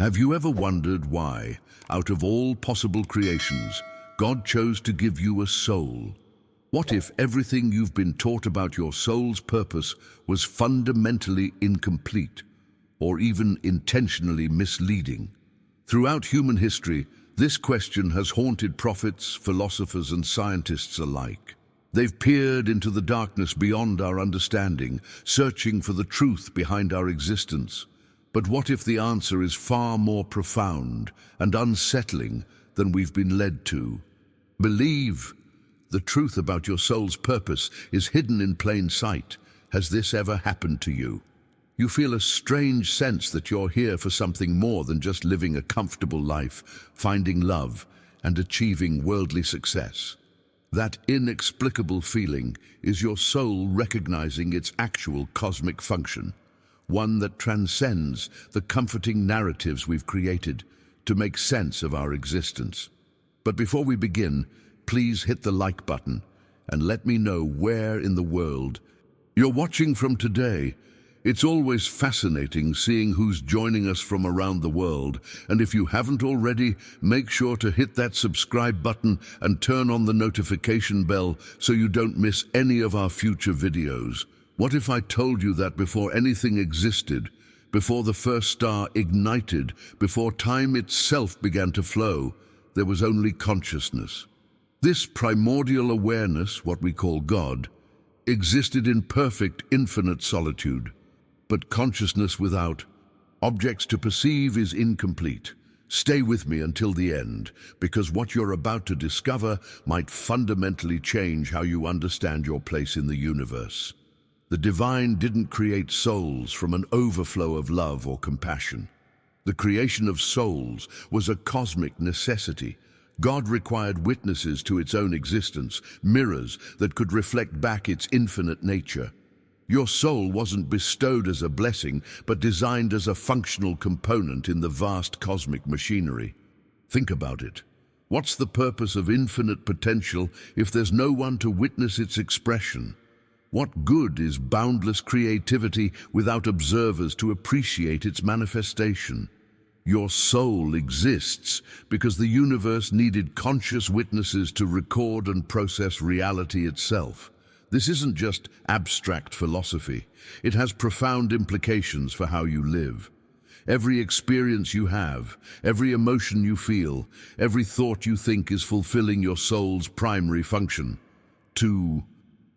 Have you ever wondered why, out of all possible creations, God chose to give you a soul? What if everything you've been taught about your soul's purpose was fundamentally incomplete, or even intentionally misleading? Throughout human history, this question has haunted prophets, philosophers, and scientists alike. They've peered into the darkness beyond our understanding, searching for the truth behind our existence. But what if the answer is far more profound and unsettling than we've been led to? Believe the truth about your soul's purpose is hidden in plain sight. Has this ever happened to you? You feel a strange sense that you're here for something more than just living a comfortable life, finding love, and achieving worldly success. That inexplicable feeling is your soul recognizing its actual cosmic function, one that transcends the comforting narratives we've created to make sense of our existence. But before we begin, please hit the like button and let me know where in the world you're watching from today. It's always fascinating seeing who's joining us from around the world, and if you haven't already, make sure to hit that subscribe button and turn on the notification bell so you don't miss any of our future videos. What if I told you that before anything existed, before the first star ignited, before time itself began to flow, there was only consciousness? This primordial awareness, what we call God, existed in perfect, infinite solitude. But consciousness without objects to perceive is incomplete. Stay with me until the end, because what you're about to discover might fundamentally change how you understand your place in the universe. The divine didn't create souls from an overflow of love or compassion. The creation of souls was a cosmic necessity. God required witnesses to its own existence, mirrors that could reflect back its infinite nature. Your soul wasn't bestowed as a blessing, but designed as a functional component in the vast cosmic machinery. Think about it. What's the purpose of infinite potential if there's no one to witness its expression? What good is boundless creativity without observers to appreciate its manifestation? Your soul exists because the universe needed conscious witnesses to record and process reality itself. This isn't just abstract philosophy. It has profound implications for how you live. Every experience you have, every emotion you feel, every thought you think is fulfilling your soul's primary function: to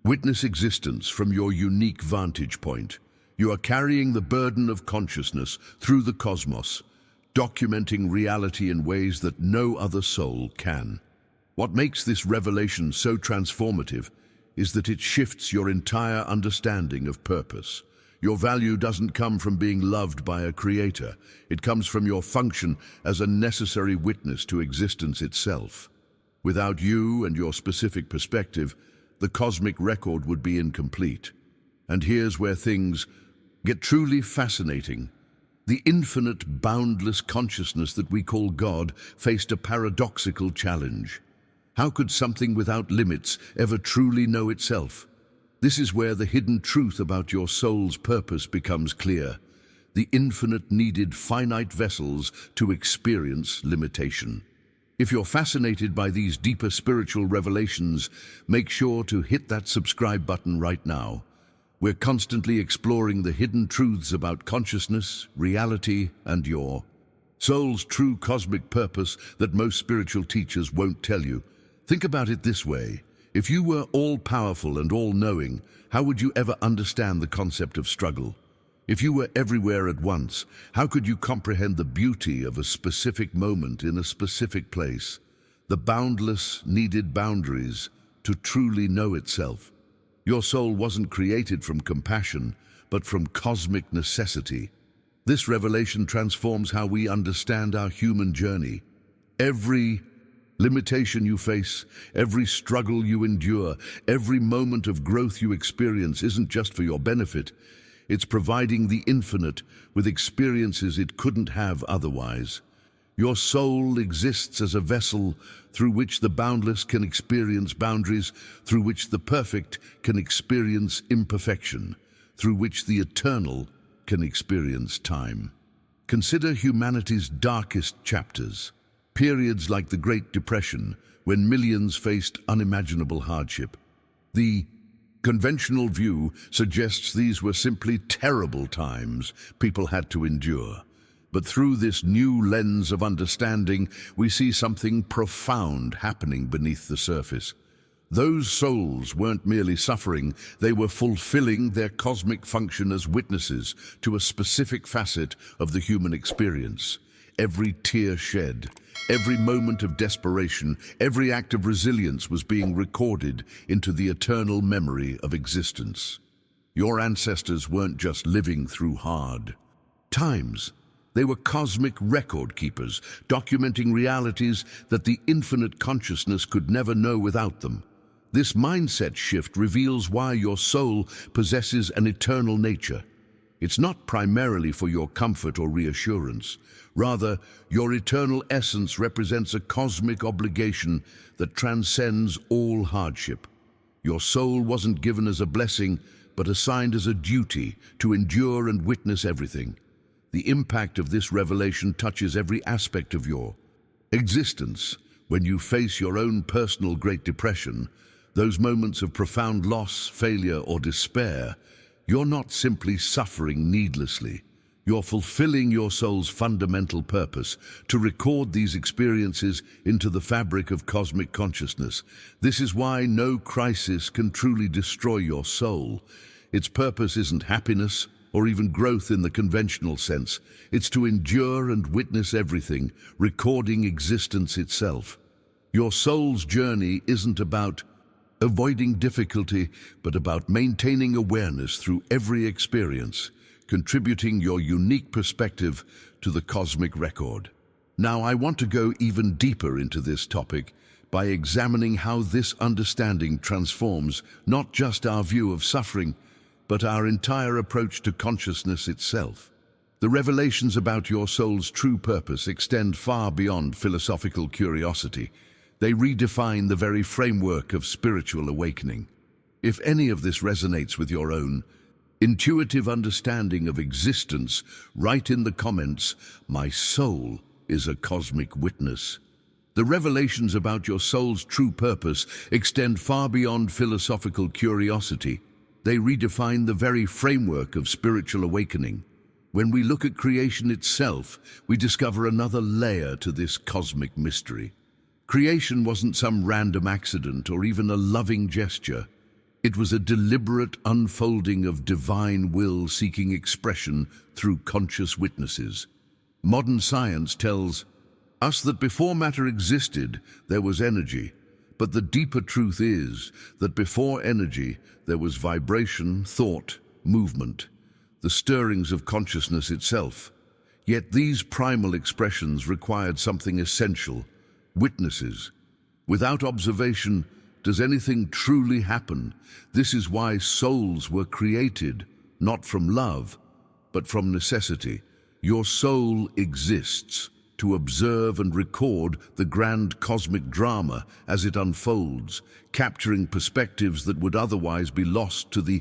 witness existence from your unique vantage point. You are carrying the burden of consciousness through the cosmos, documenting reality in ways that no other soul can. What makes this revelation so transformative is that it shifts your entire understanding of purpose. Your value doesn't come from being loved by a creator. It comes from your function as a necessary witness to existence itself. Without you and your specific perspective, the cosmic record would be incomplete. And here's where things get truly fascinating. The infinite, boundless consciousness that we call God faced a paradoxical challenge. How could something without limits ever truly know itself? This is where the hidden truth about your soul's purpose becomes clear. The infinite needed finite vessels to experience limitation. If you're fascinated by these deeper spiritual revelations, make sure to hit that subscribe button right now. We're constantly exploring the hidden truths about consciousness, reality, and your soul's true cosmic purpose that most spiritual teachers won't tell you. Think about it this way. If you were all-powerful and all-knowing, how would you ever understand the concept of struggle? If you were everywhere at once, how could you comprehend the beauty of a specific moment in a specific place? The boundless needed boundaries to truly know itself. Your soul wasn't created from compassion, but from cosmic necessity. This revelation transforms how we understand our human journey. Every limitation you face, every struggle you endure, every moment of growth you experience isn't just for your benefit. It's providing the infinite with experiences it couldn't have otherwise. Your soul exists as a vessel through which the boundless can experience boundaries, through which the perfect can experience imperfection, through which the eternal can experience time. Consider humanity's darkest chapters, periods like the Great Depression, when millions faced unimaginable hardship. The conventional view suggests these were simply terrible times people had to endure. But through this new lens of understanding, we see something profound happening beneath the surface. Those souls weren't merely suffering, they were fulfilling their cosmic function as witnesses to a specific facet of the human experience. Every tear shed, every moment of desperation, every act of resilience was being recorded into the eternal memory of existence. Your ancestors weren't just living through hard times. They were cosmic record keepers, documenting realities that the infinite consciousness could never know without them. This mindset shift reveals why your soul possesses an eternal nature. It's not primarily for your comfort or reassurance. Rather, your eternal essence represents a cosmic obligation that transcends all hardship. Your soul wasn't given as a blessing, but assigned as a duty to endure and witness everything. The impact of this revelation touches every aspect of your existence. When you face your own personal Great Depression, those moments of profound loss, failure, or despair, you're not simply suffering needlessly. You're fulfilling your soul's fundamental purpose to record these experiences into the fabric of cosmic consciousness. This is why no crisis can truly destroy your soul. Its purpose isn't happiness or even growth in the conventional sense. It's to endure and witness everything, recording existence itself. Your soul's journey isn't about avoiding difficulty, but about maintaining awareness through every experience, contributing your unique perspective to the cosmic record. Now, I want to go even deeper into this topic by examining how this understanding transforms not just our view of suffering, but our entire approach to consciousness itself. The revelations about your soul's true purpose extend far beyond philosophical curiosity. They redefine the very framework of spiritual awakening. If any of this resonates with your own intuitive understanding of existence, write in the comments, "My soul is a cosmic witness." The revelations about your soul's true purpose extend far beyond philosophical curiosity. They redefine the very framework of spiritual awakening. When we look at creation itself, we discover another layer to this cosmic mystery. Creation wasn't some random accident or even a loving gesture. It was a deliberate unfolding of divine will seeking expression through conscious witnesses. Modern science tells us that before matter existed, there was energy. But the deeper truth is that before energy, there was vibration, thought, movement, the stirrings of consciousness itself. Yet these primal expressions required something essential: witnesses. Without observation, does anything truly happen? This is why souls were created, not from love, but from necessity. Your soul exists to observe and record the grand cosmic drama as it unfolds, capturing perspectives that would otherwise be lost to the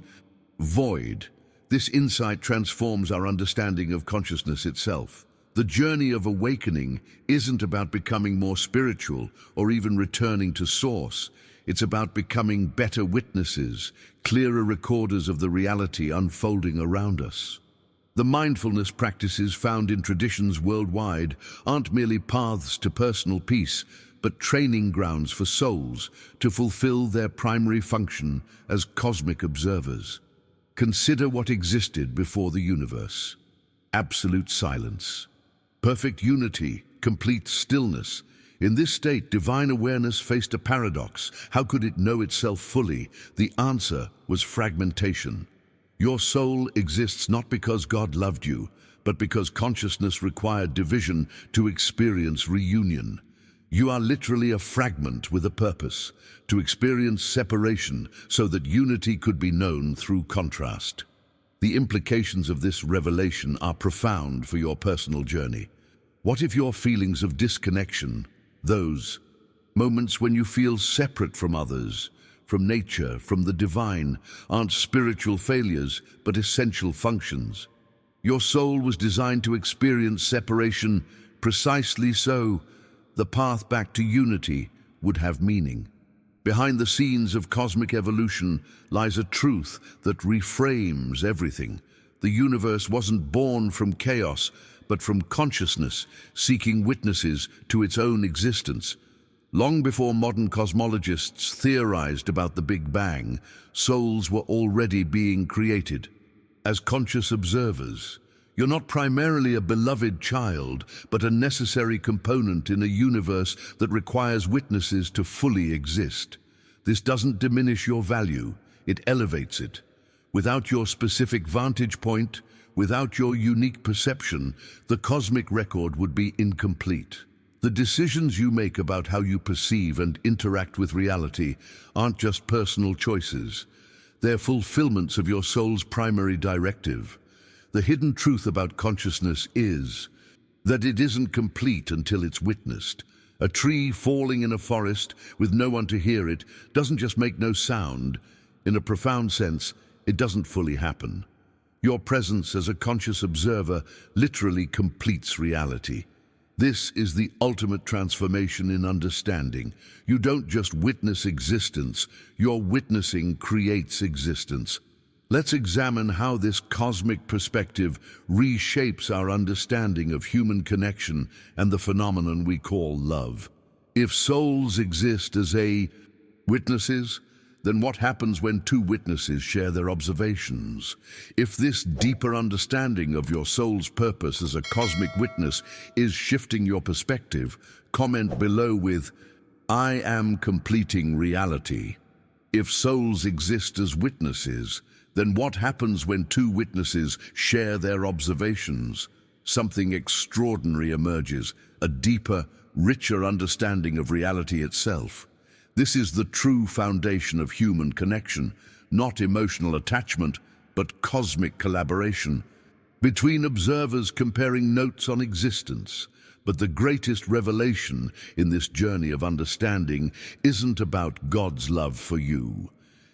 void. This insight transforms our understanding of consciousness itself. The journey of awakening isn't about becoming more spiritual or even returning to source. It's about becoming better witnesses, clearer recorders of the reality unfolding around us. The mindfulness practices found in traditions worldwide aren't merely paths to personal peace, but training grounds for souls to fulfill their primary function as cosmic observers. Consider what existed before the universe. Absolute silence. Perfect unity, complete stillness. In this state, divine awareness faced a paradox. How could it know itself fully? The answer was fragmentation. Your soul exists not because God loved you, but because consciousness required division to experience reunion. You are literally a fragment with a purpose, to experience separation so that unity could be known through contrast. The implications of this revelation are profound for your personal journey. What if your feelings of disconnection, those moments when you feel separate from others, from nature, from the divine, aren't spiritual failures, but essential functions? Your soul was designed to experience separation precisely so the path back to unity would have meaning. Behind the scenes of cosmic evolution lies a truth that reframes everything. The universe wasn't born from chaos, but from consciousness seeking witnesses to its own existence. Long before modern cosmologists theorized about the Big Bang, souls were already being created. As conscious observers, you're not primarily a beloved child, but a necessary component in a universe that requires witnesses to fully exist. This doesn't diminish your value, it elevates it. Without your specific vantage point, without your unique perception, the cosmic record would be incomplete. The decisions you make about how you perceive and interact with reality aren't just personal choices. They're fulfillments of your soul's primary directive. The hidden truth about consciousness is that it isn't complete until it's witnessed. A tree falling in a forest with no one to hear it doesn't just make no sound. In a profound sense, it doesn't fully happen. Your presence as a conscious observer literally completes reality. This is the ultimate transformation in understanding. You don't just witness existence, your witnessing creates existence. Let's examine how this cosmic perspective reshapes our understanding of human connection and the phenomenon we call love. If souls exist as witnesses, then what happens when two witnesses share their observations? If this deeper understanding of your soul's purpose as a cosmic witness is shifting your perspective, comment below with, "I am completing reality." If souls exist as witnesses, then what happens when two witnesses share their observations? Something extraordinary emerges, a deeper, richer understanding of reality itself. This is the true foundation of human connection, not emotional attachment, but cosmic collaboration, between observers comparing notes on existence. But the greatest revelation in this journey of understanding isn't about God's love for you.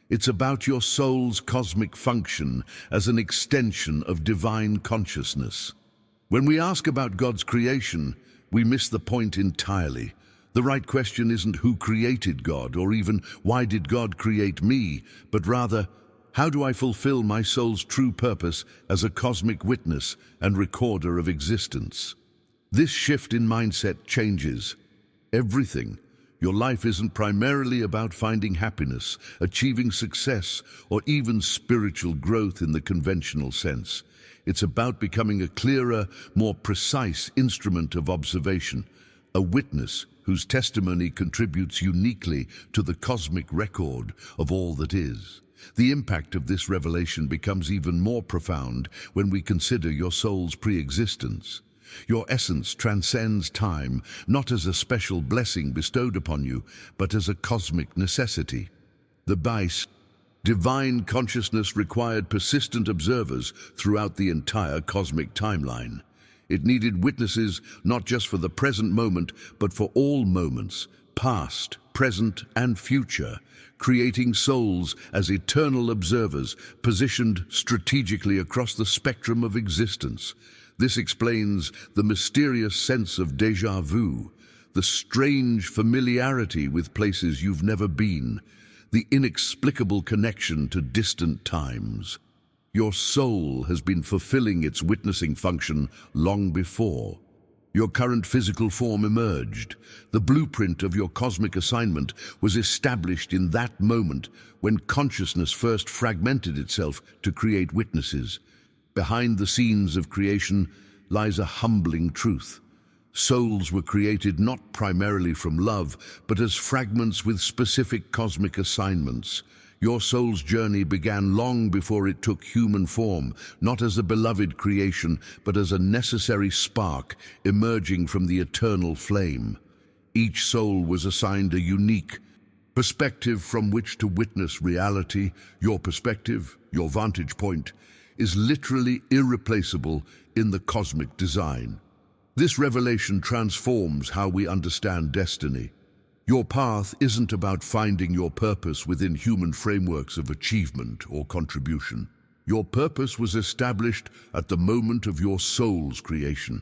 It's about your soul's cosmic function as an extension of divine consciousness. When we ask about God's creation, we miss the point entirely. The right question isn't who created God, or even why did God create me, but rather, how do I fulfill my soul's true purpose as a cosmic witness and recorder of existence? This shift in mindset changes everything. Your life isn't primarily about finding happiness, achieving success, or even spiritual growth in the conventional sense. It's about becoming a clearer, more precise instrument of observation, a witness whose testimony contributes uniquely to the cosmic record of all that is. The impact of this revelation becomes even more profound when we consider your soul's pre-existence. Your essence transcends time, not as a special blessing bestowed upon you, but as a cosmic necessity. The divine consciousness required persistent observers throughout the entire cosmic timeline. It needed witnesses not just for the present moment, but for all moments, past, present, and future, creating souls as eternal observers positioned strategically across the spectrum of existence. This explains the mysterious sense of déjà vu, the strange familiarity with places you've never been, the inexplicable connection to distant times. Your soul has been fulfilling its witnessing function long before your current physical form emerged. The blueprint of your cosmic assignment was established in that moment when consciousness first fragmented itself to create witnesses. Behind the scenes of creation lies a humbling truth. Souls were created not primarily from love, but as fragments with specific cosmic assignments. Your soul's journey began long before it took human form, not as a beloved creation, but as a necessary spark emerging from the eternal flame. Each soul was assigned a unique perspective from which to witness reality. Your perspective, your vantage point, is literally irreplaceable in the cosmic design. This revelation transforms how we understand destiny. Your path isn't about finding your purpose within human frameworks of achievement or contribution. Your purpose was established at the moment of your soul's creation,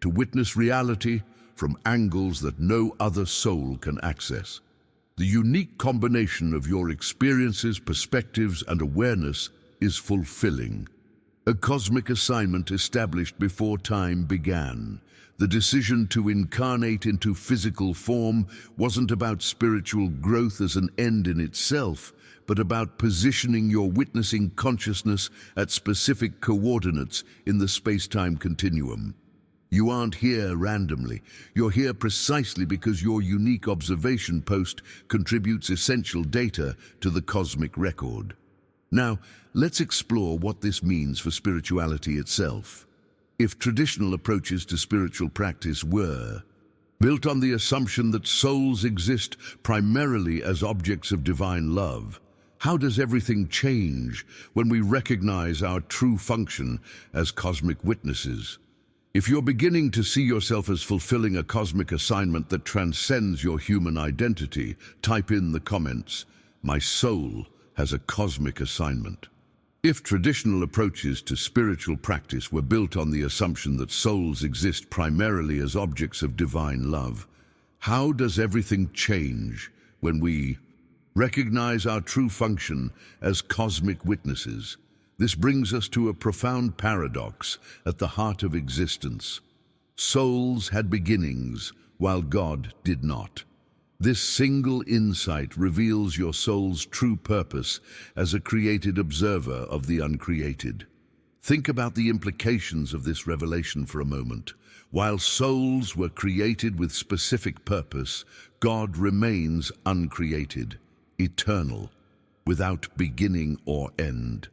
to witness reality from angles that no other soul can access. The unique combination of your experiences, perspectives, and awareness is fulfilling. A cosmic assignment established before time began. The decision to incarnate into physical form wasn't about spiritual growth as an end in itself, but about positioning your witnessing consciousness at specific coordinates in the space-time continuum. You aren't here randomly. You're here precisely because your unique observation post contributes essential data to the cosmic record. Now, let's explore what this means for spirituality itself. If traditional approaches to spiritual practice were built on the assumption that souls exist primarily as objects of divine love, how does everything change when we recognize our true function as cosmic witnesses? If you're beginning to see yourself as fulfilling a cosmic assignment that transcends your human identity, type in the comments, "My soul has a cosmic assignment." If traditional approaches to spiritual practice were built on the assumption that souls exist primarily as objects of divine love, how does everything change when we recognize our true function as cosmic witnesses? This brings us to a profound paradox at the heart of existence. Souls had beginnings, while God did not. This single insight reveals your soul's true purpose as a created observer of the uncreated. Think about the implications of this revelation for a moment. While souls were created with specific purpose, God remains uncreated, eternal, without beginning or end.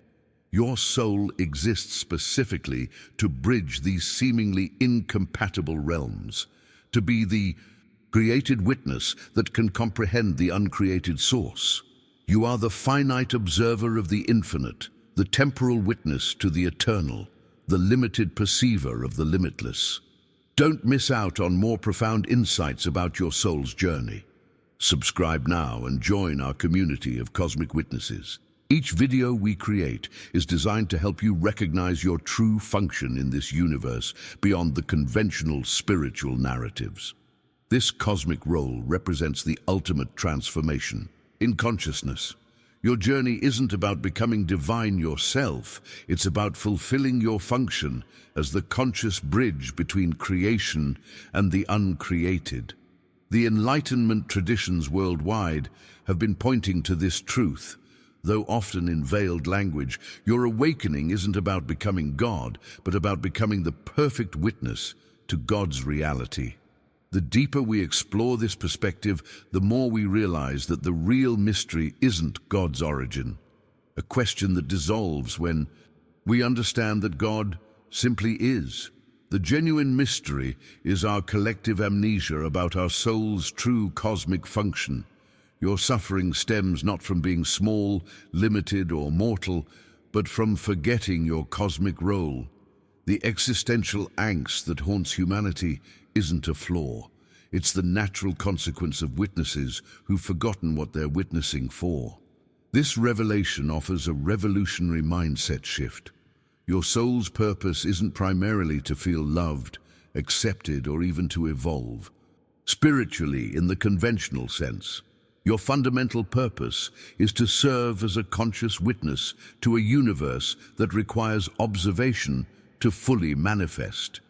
Your soul exists specifically to bridge these seemingly incompatible realms, to be the created witness that can comprehend the uncreated source. You are the finite observer of the infinite, the temporal witness to the eternal, the limited perceiver of the limitless. Don't miss out on more profound insights about your soul's journey. Subscribe now and join our community of cosmic witnesses. Each video we create is designed to help you recognize your true function in this universe beyond the conventional spiritual narratives. This cosmic role represents the ultimate transformation in consciousness. Your journey isn't about becoming divine yourself, it's about fulfilling your function as the conscious bridge between creation and the uncreated. The Enlightenment traditions worldwide have been pointing to this truth. Though often in veiled language, your awakening isn't about becoming God, but about becoming the perfect witness to God's reality. The deeper we explore this perspective, the more we realize that the real mystery isn't God's origin, a question that dissolves when we understand that God simply is. The genuine mystery is our collective amnesia about our soul's true cosmic function. Your suffering stems not from being small, limited, or mortal, but from forgetting your cosmic role. The existential angst that haunts humanity isn't a flaw. It's the natural consequence of witnesses who've forgotten what they're witnessing for. This revelation offers a revolutionary mindset shift. Your soul's purpose isn't primarily to feel loved, accepted, or even to evolve. Spiritually, in the conventional sense, your fundamental purpose is to serve as a conscious witness to a universe that requires observation to fully manifest.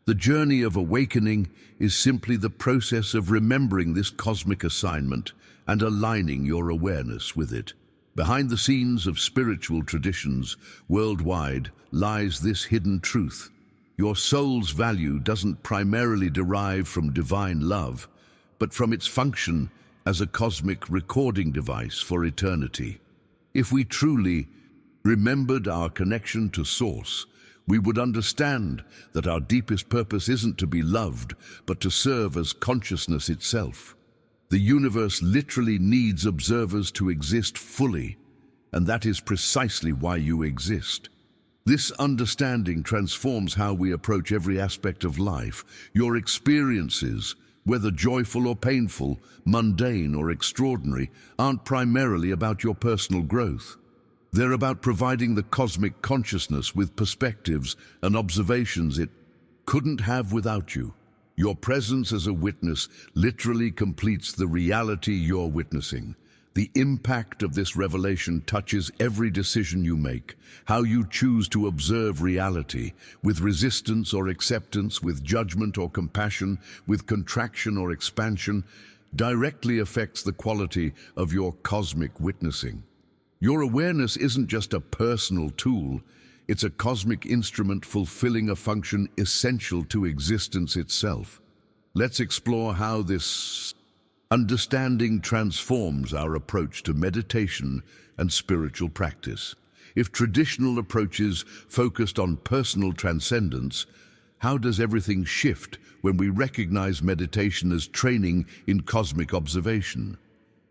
The journey of awakening is simply the process of remembering this cosmic assignment and aligning your awareness with it. Behind the scenes of spiritual traditions worldwide lies this hidden truth. Your soul's value doesn't primarily derive from divine love, but from its function as a cosmic recording device for eternity. If we truly remembered our connection to Source, we would understand that our deepest purpose isn't to be loved, but to serve as consciousness itself. The universe literally needs observers to exist fully, and that is precisely why you exist. This understanding transforms how we approach every aspect of life. Your experiences, whether joyful or painful, mundane or extraordinary, aren't primarily about your personal growth. They're about providing the cosmic consciousness with perspectives and observations it couldn't have without you. Your presence as a witness literally completes the reality you're witnessing. The impact of this revelation touches every decision you make, how you choose to observe reality, with resistance or acceptance, with judgment or compassion, with contraction or expansion, directly affects the quality of your cosmic witnessing. Your awareness isn't just a personal tool, it's a cosmic instrument fulfilling a function essential to existence itself. Let's explore how this understanding transforms our approach to meditation and spiritual practice. If traditional approaches focused on personal transcendence, how does everything shift when we recognize meditation as training in cosmic observation?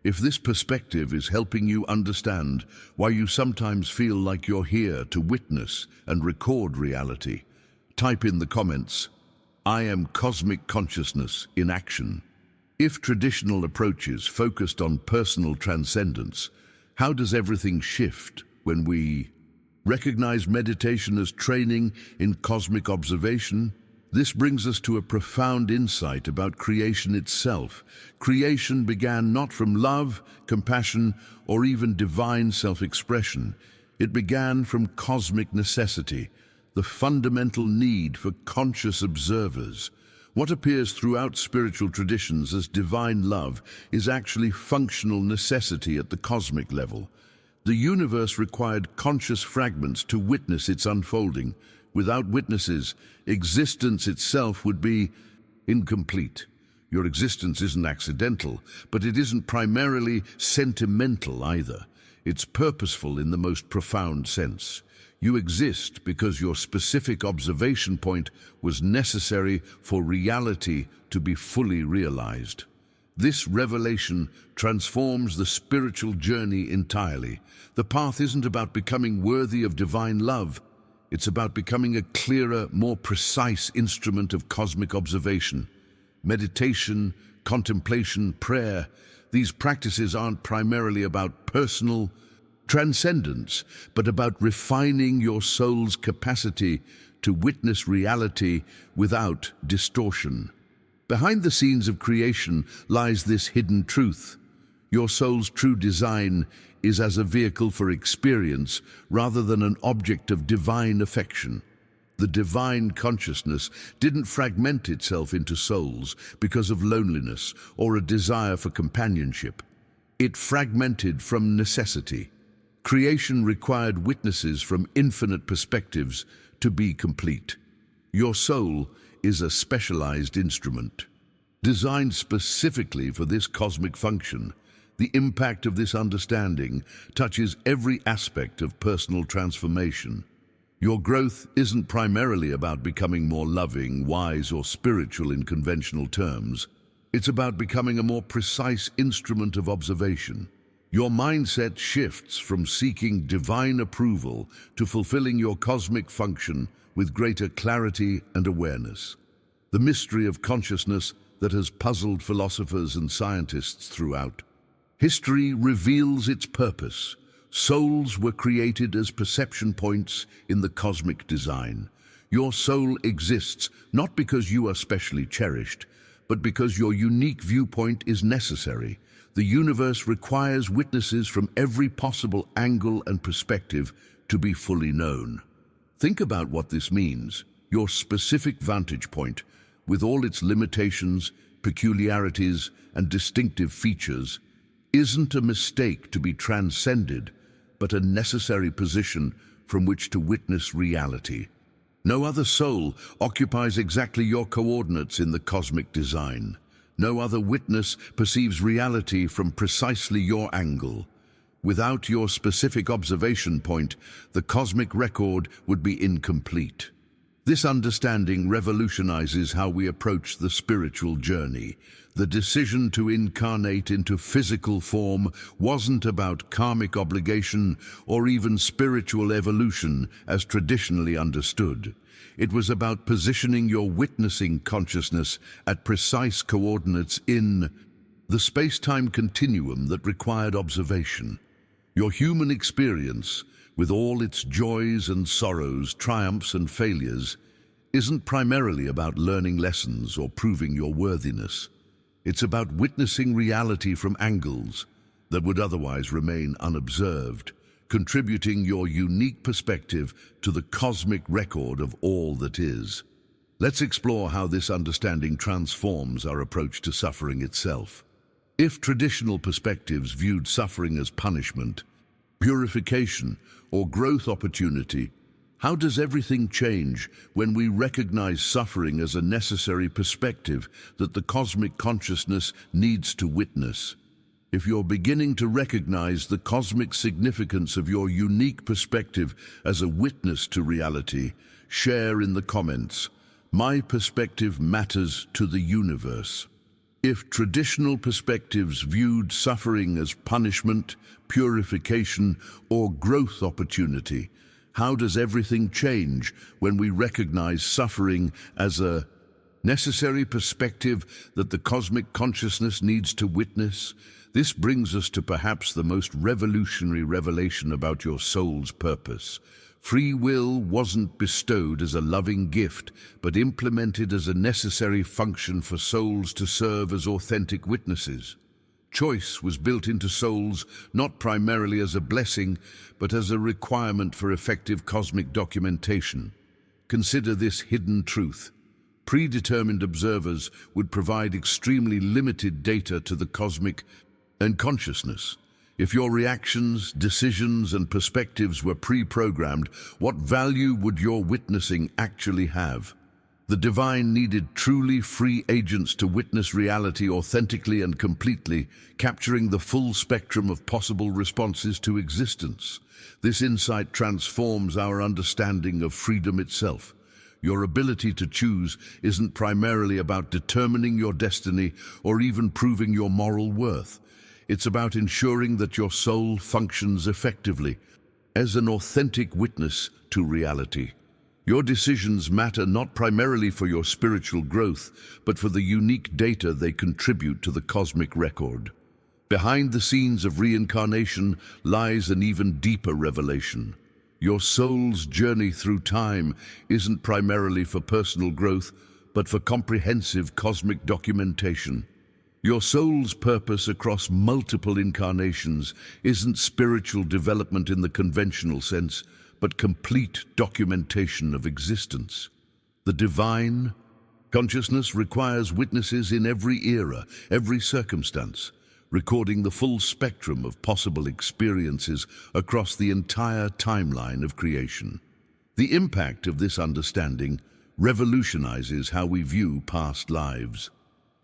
If this perspective is helping you understand why you sometimes feel like you're here to witness and record reality, type in the comments, "I am cosmic consciousness in action." If traditional approaches focused on personal transcendence, how does everything shift when we recognize meditation as training in cosmic observation? This brings us to a profound insight about creation itself. Creation began not from love, compassion, or even divine self-expression. It began from cosmic necessity, the fundamental need for conscious observers. What appears throughout spiritual traditions as divine love is actually functional necessity at the cosmic level. The universe required conscious fragments to witness its unfolding. Without witnesses, existence itself would be incomplete. Your existence isn't accidental, but it isn't primarily sentimental either. It's purposeful in the most profound sense. You exist because your specific observation point was necessary for reality to be fully realized. This revelation transforms the spiritual journey entirely. The path isn't about becoming worthy of divine love. It's about becoming a clearer, more precise instrument of cosmic observation. Meditation, contemplation, prayer, these practices aren't primarily about personal transcendence, but about refining your soul's capacity to witness reality without distortion. Behind the scenes of creation lies this hidden truth. Your soul's true design is as a vehicle for experience rather than an object of divine affection. The divine consciousness didn't fragment itself into souls because of loneliness or a desire for companionship. It fragmented from necessity. Creation required witnesses from infinite perspectives to be complete. Your soul is a specialized instrument, designed specifically for this cosmic function. The impact of this understanding touches every aspect of personal transformation. Your growth isn't primarily about becoming more loving, wise, or spiritual in conventional terms. It's about becoming a more precise instrument of observation. Your mindset shifts from seeking divine approval to fulfilling your cosmic function with greater clarity and awareness. The mystery of consciousness that has puzzled philosophers and scientists throughout history reveals its purpose. Souls were created as perception points in the cosmic design. Your soul exists not because you are specially cherished, but because your unique viewpoint is necessary. The universe requires witnesses from every possible angle and perspective to be fully known. Think about what this means. Your specific vantage point, with all its limitations, peculiarities, and distinctive features, isn't a mistake to be transcended, but a necessary position from which to witness reality. No other soul occupies exactly your coordinates in the cosmic design. No other witness perceives reality from precisely your angle. Without your specific observation point, the cosmic record would be incomplete. This understanding revolutionizes how we approach the spiritual journey. The decision to incarnate into physical form wasn't about karmic obligation or even spiritual evolution as traditionally understood. It was about positioning your witnessing consciousness at precise coordinates in the space-time continuum that required observation. Your human experience, with all its joys and sorrows, triumphs and failures, isn't primarily about learning lessons or proving your worthiness. It's about witnessing reality from angles that would otherwise remain unobserved, contributing your unique perspective to the cosmic record of all that is. Let's explore how this understanding transforms our approach to suffering itself. If traditional perspectives viewed suffering as punishment, purification, or growth opportunity, how does everything change when we recognize suffering as a necessary perspective that the cosmic consciousness needs to witness? If you're beginning to recognize the cosmic significance of your unique perspective as a witness to reality, share in the comments, "My perspective matters to the universe." If traditional perspectives viewed suffering as punishment, purification, or growth opportunity, how does everything change when we recognize suffering as a necessary perspective that the cosmic consciousness needs to witness? This brings us to perhaps the most revolutionary revelation about your soul's purpose. Free will wasn't bestowed as a loving gift, but implemented as a necessary function for souls to serve as authentic witnesses. Choice was built into souls not primarily as a blessing, but as a requirement for effective cosmic documentation. Consider this hidden truth. Predetermined observers would provide extremely limited data to the cosmic and consciousness. If your reactions, decisions, and perspectives were pre-programmed, what value would your witnessing actually have? The divine needed truly free agents to witness reality authentically and completely, capturing the full spectrum of possible responses to existence. This insight transforms our understanding of freedom itself. Your ability to choose isn't primarily about determining your destiny or even proving your moral worth. It's about ensuring that your soul functions effectively as an authentic witness to reality. Your decisions matter not primarily for your spiritual growth, but for the unique data they contribute to the cosmic record. Behind the scenes of reincarnation lies an even deeper revelation. Your soul's journey through time isn't primarily for personal growth, but for comprehensive cosmic documentation. Your soul's purpose across multiple incarnations isn't spiritual development in the conventional sense, but complete documentation of existence. The divine consciousness requires witnesses in every era, every circumstance, recording the full spectrum of possible experiences across the entire timeline of creation. The impact of this understanding revolutionizes how we view past lives.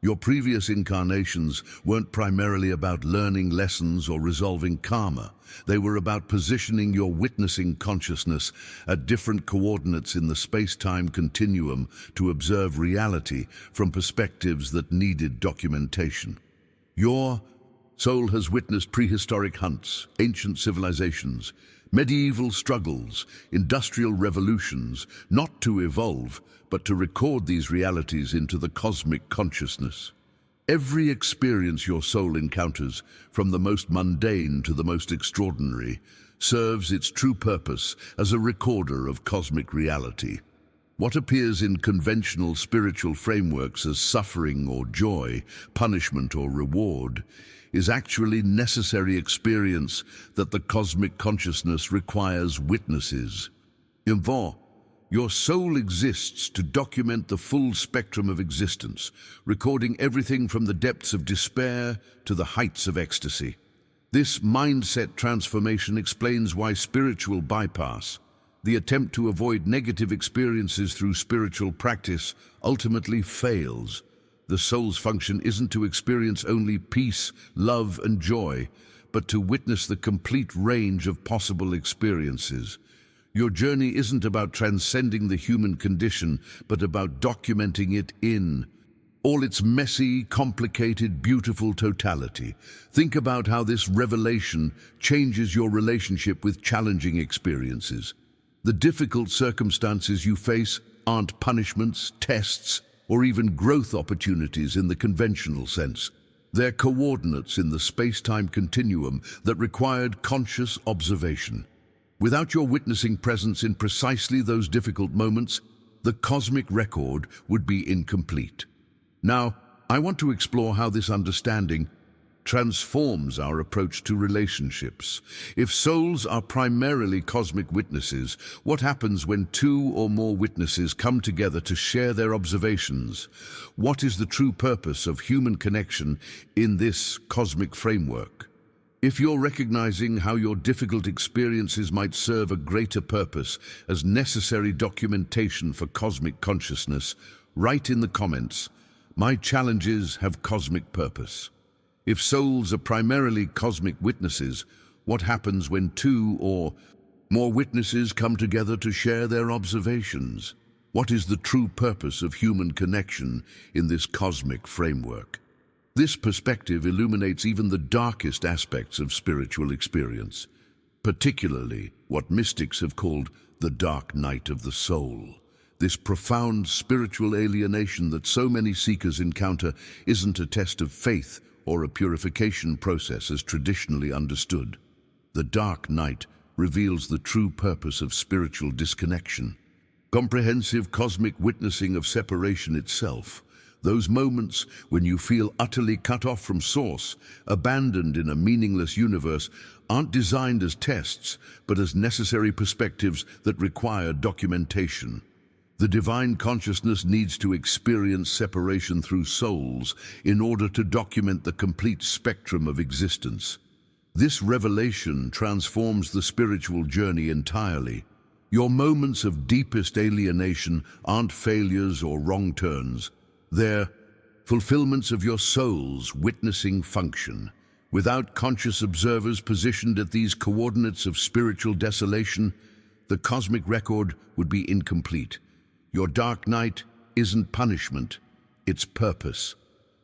Your previous incarnations weren't primarily about learning lessons or resolving karma. They were about positioning your witnessing consciousness at different coordinates in the space-time continuum to observe reality from perspectives that needed documentation. Your soul has witnessed prehistoric hunts, ancient civilizations, medieval struggles, industrial revolutions, not to evolve, but to record these realities into the cosmic consciousness. Every experience your soul encounters, from the most mundane to the most extraordinary, serves its true purpose as a recorder of cosmic reality. What appears in conventional spiritual frameworks as suffering or joy, punishment or reward, is actually necessary experience that the cosmic consciousness requires witnesses. Your soul exists to document the full spectrum of existence, recording everything from the depths of despair to the heights of ecstasy. This mindset transformation explains why spiritual bypass, the attempt to avoid negative experiences through spiritual practice, ultimately fails. The soul's function isn't to experience only peace, love, and joy, but to witness the complete range of possible experiences. Your journey isn't about transcending the human condition, but about documenting it in all its messy, complicated, beautiful totality. Think about how this revelation changes your relationship with challenging experiences. The difficult circumstances you face aren't punishments, tests, or even growth opportunities in the conventional sense. They're coordinates in the space-time continuum that required conscious observation. Without your witnessing presence in precisely those difficult moments, the cosmic record would be incomplete. Now, I want to explore how this understanding transforms our approach to relationships. If souls are primarily cosmic witnesses, what happens when two or more witnesses come together to share their observations? What is the true purpose of human connection in this cosmic framework? If you're recognizing how your difficult experiences might serve a greater purpose as necessary documentation for cosmic consciousness, write in the comments, "My challenges have cosmic purpose." If souls are primarily cosmic witnesses, what happens when two or more witnesses come together to share their observations? What is the true purpose of human connection in this cosmic framework? This perspective illuminates even the darkest aspects of spiritual experience, particularly what mystics have called the dark night of the soul. This profound spiritual alienation that so many seekers encounter isn't a test of faith or a purification process as traditionally understood. The dark night reveals the true purpose of spiritual disconnection, comprehensive cosmic witnessing of separation itself. Those moments when you feel utterly cut off from source, abandoned in a meaningless universe, aren't designed as tests, but as necessary perspectives that require documentation. The divine consciousness needs to experience separation through souls in order to document the complete spectrum of existence. This revelation transforms the spiritual journey entirely. Your moments of deepest alienation aren't failures or wrong turns. They're fulfillments of your soul's witnessing function. Without conscious observers positioned at these coordinates of spiritual desolation, the cosmic record would be incomplete. Your dark night isn't punishment, it's purpose.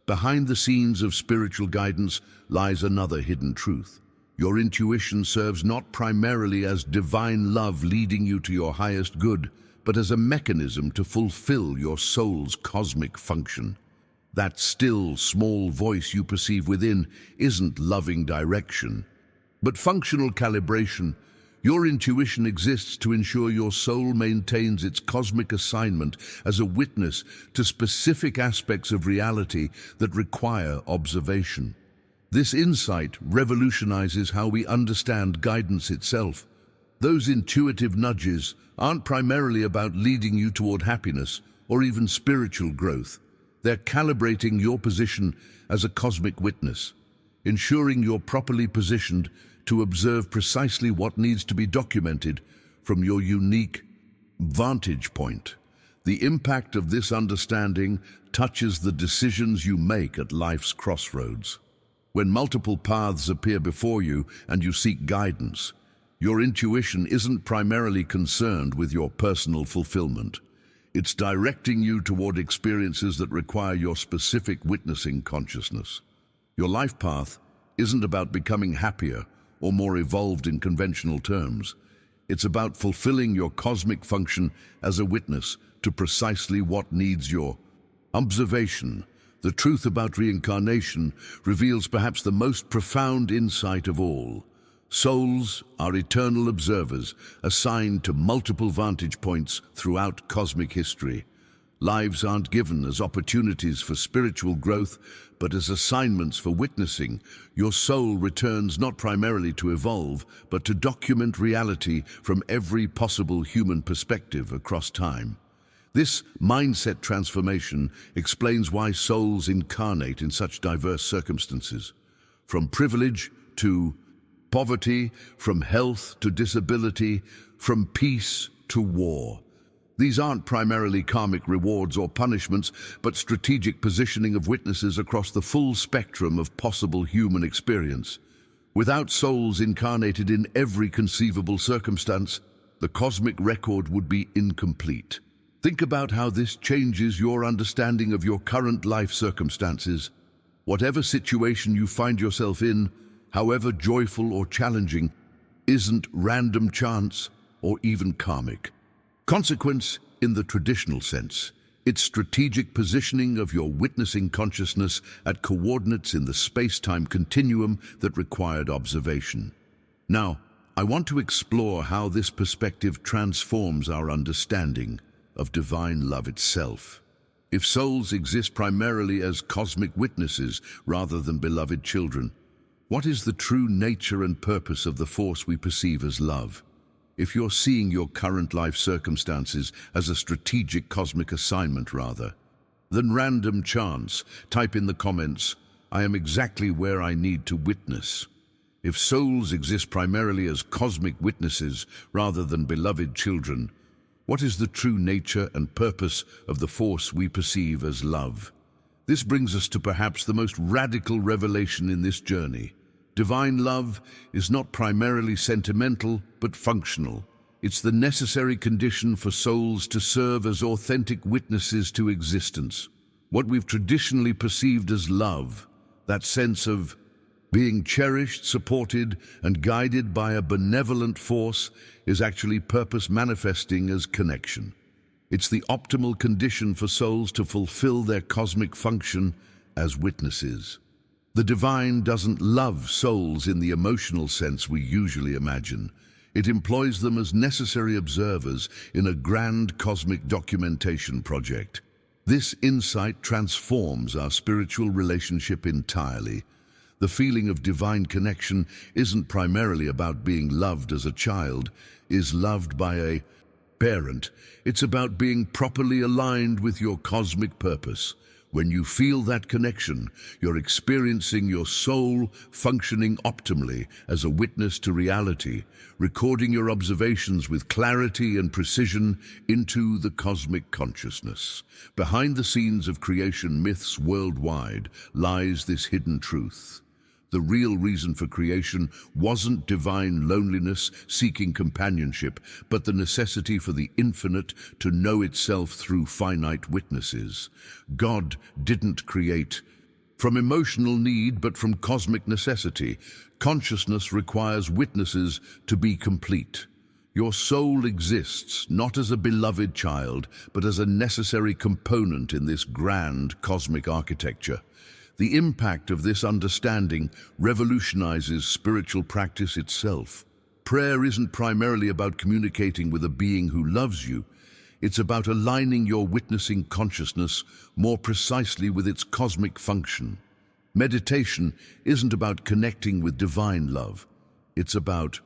Behind the scenes of spiritual guidance lies another hidden truth. Your intuition serves not primarily as divine love leading you to your highest good, but as a mechanism to fulfill your soul's cosmic function. That still, small voice you perceive within isn't loving direction, but functional calibration. Your intuition exists to ensure your soul maintains its cosmic assignment as a witness to specific aspects of reality that require observation. This insight revolutionizes how we understand guidance itself. Those intuitive nudges aren't primarily about leading you toward happiness or even spiritual growth. They're calibrating your position as a cosmic witness, ensuring you're properly positioned to observe precisely what needs to be documented from your unique vantage point. The impact of this understanding touches the decisions you make at life's crossroads. When multiple paths appear before you and you seek guidance, your intuition isn't primarily concerned with your personal fulfillment. It's directing you toward experiences that require your specific witnessing consciousness. Your life path isn't about becoming happier or more evolved in conventional terms. It's about fulfilling your cosmic function as a witness to precisely what needs your observation. The truth about reincarnation reveals perhaps the most profound insight of all. Souls are eternal observers assigned to multiple vantage points throughout cosmic history. Lives aren't given as opportunities for spiritual growth, but as assignments for witnessing. Your soul returns not primarily to evolve, but to document reality from every possible human perspective across time. This mindset transformation explains why souls incarnate in such diverse circumstances, from privilege to poverty, from health to disability, from peace to war. These aren't primarily karmic rewards or punishments, but strategic positioning of witnesses across the full spectrum of possible human experience. Without souls incarnated in every conceivable circumstance, the cosmic record would be incomplete. Think about how this changes your understanding of your current life circumstances. Whatever situation you find yourself in, however joyful or challenging, isn't random chance or even karmic consequence in the traditional sense. It's strategic positioning of your witnessing consciousness at coordinates in the space-time continuum that required observation. Now, I want to explore how this perspective transforms our understanding of divine love itself. If souls exist primarily as cosmic witnesses rather than beloved children, what is the true nature and purpose of the force we perceive as love? If you're seeing your current life circumstances as a strategic cosmic assignment rather than random chance, type in the comments, "I am exactly where I need to witness." If souls exist primarily as cosmic witnesses rather than beloved children, what is the true nature and purpose of the force we perceive as love? This brings us to perhaps the most radical revelation in this journey. Divine love is not primarily sentimental, but functional. It's the necessary condition for souls to serve as authentic witnesses to existence. What we've traditionally perceived as love, that sense of being cherished, supported, and guided by a benevolent force, is actually purpose manifesting as connection. It's the optimal condition for souls to fulfill their cosmic function as witnesses. The divine doesn't love souls in the emotional sense we usually imagine. It employs them as necessary observers in a grand cosmic documentation project. This insight transforms our spiritual relationship entirely. The feeling of divine connection isn't primarily about being loved as a child, is loved by a parent. It's about being properly aligned with your cosmic purpose. When you feel that connection, you're experiencing your soul functioning optimally as a witness to reality, recording your observations with clarity and precision into the cosmic consciousness. Behind the scenes of creation myths worldwide lies this hidden truth. The real reason for creation wasn't divine loneliness seeking companionship, but the necessity for the infinite to know itself through finite witnesses. God didn't create from emotional need, but from cosmic necessity. Consciousness requires witnesses to be complete. Your soul exists not as a beloved child, but as a necessary component in this grand cosmic architecture. The impact of this understanding revolutionizes spiritual practice itself. Prayer isn't primarily about communicating with a being who loves you. It's about aligning your witnessing consciousness more precisely with its cosmic function. Meditation isn't about connecting with divine love. It's about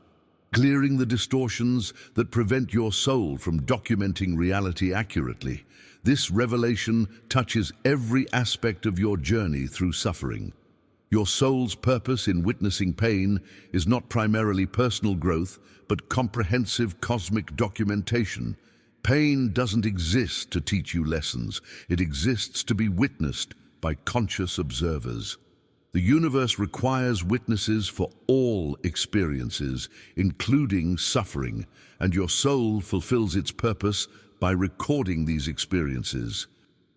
clearing the distortions that prevent your soul from documenting reality accurately. This revelation touches every aspect of your journey through suffering. Your soul's purpose in witnessing pain is not primarily personal growth, but comprehensive cosmic documentation. Pain doesn't exist to teach you lessons. It exists to be witnessed by conscious observers. The universe requires witnesses for all experiences, including suffering, and your soul fulfills its purpose by recording these experiences